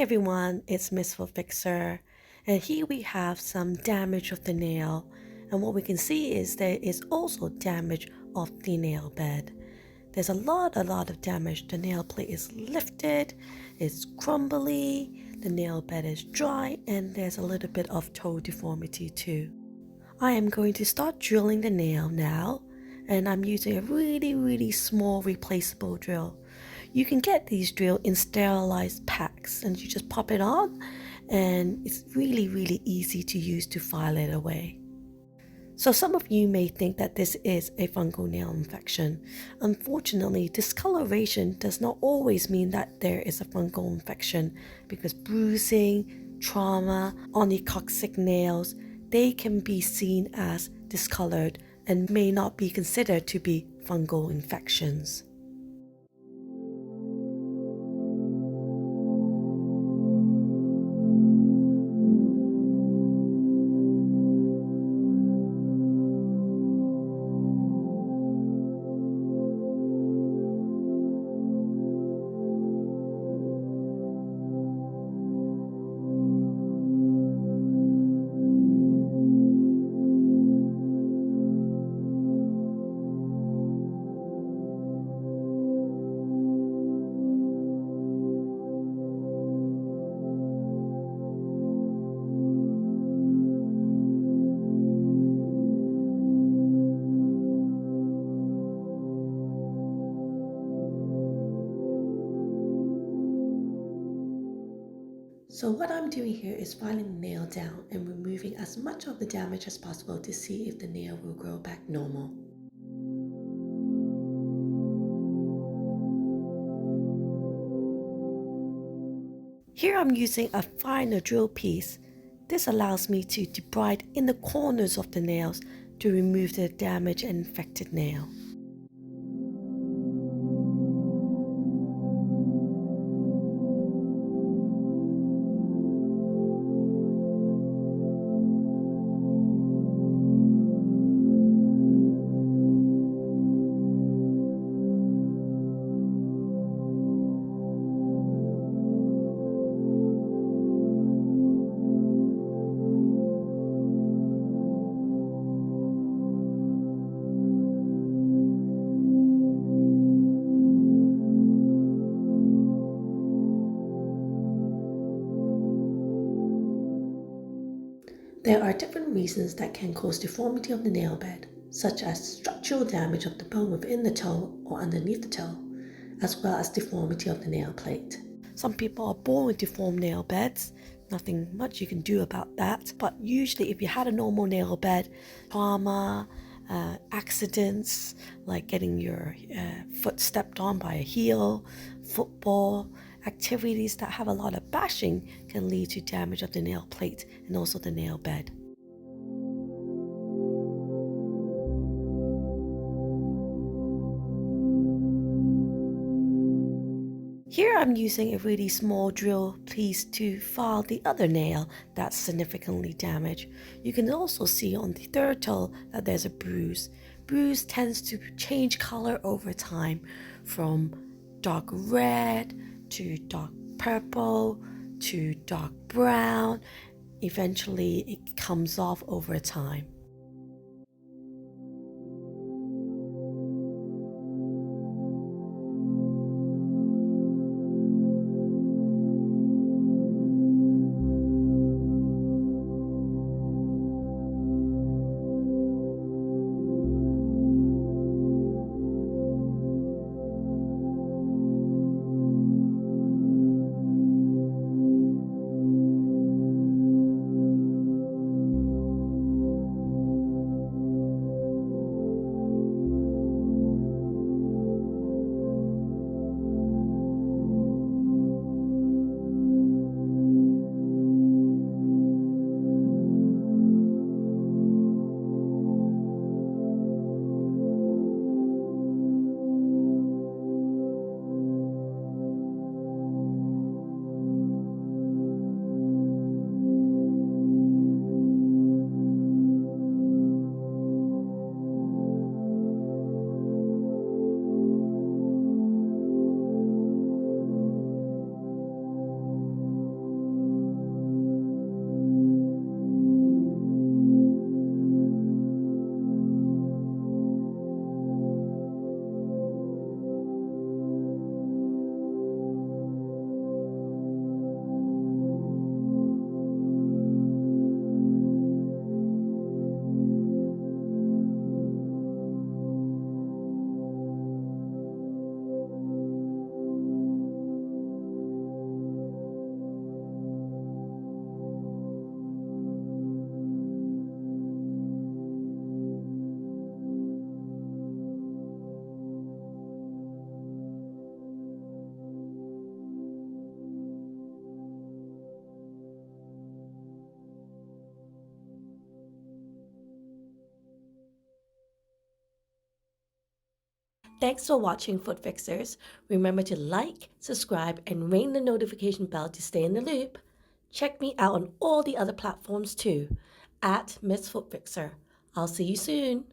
everyone, it's Miss Fixer, and here we have some damage of the nail, and what we can see is there is also damage of the nail bed. There's a lot of damage. The nail plate is lifted, it's crumbly, the nail bed is dry, and there's a little bit of toe deformity too. I am going to start drilling the nail now, and I'm using a really small replaceable drill. You can get these drilled in sterilized packs and you just pop it on, and it's really easy to use to file it away. So some of you may think that this is a fungal nail infection. Unfortunately, discoloration does not always mean that there is a fungal infection, because bruising, trauma, onychoxic nails, they can be seen as discolored and may not be considered to be fungal infections. So what I'm doing here is filing the nail down and removing as much of the damage as possible to see if the nail will grow back normal. Here I'm using a finer drill piece. This allows me to debride in the corners of the nails to remove the damaged and infected nail. There are different reasons that can cause deformity of the nail bed, such as structural damage of the bone within the toe or underneath the toe, as well as deformity of the nail plate. Some people are born with deformed nail beds, nothing much you can do about that, but usually if you had a normal nail bed, trauma, accidents like getting your foot stepped on by a heel, football, activities that have a lot of bashing can lead to damage of the nail plate and also the nail bed. Here I'm using a really small drill piece to file the other nail that's significantly damaged. You can also see on the third toe that there's a bruise. Bruise tends to change color over time, from dark red to dark purple to dark brown. Eventually it comes off over time. Thanks for watching, Foot Fixers. Remember to like, subscribe, and ring the notification bell to stay in the loop. Check me out on all the other platforms too, at Miss Foot Fixer. I'll see you soon.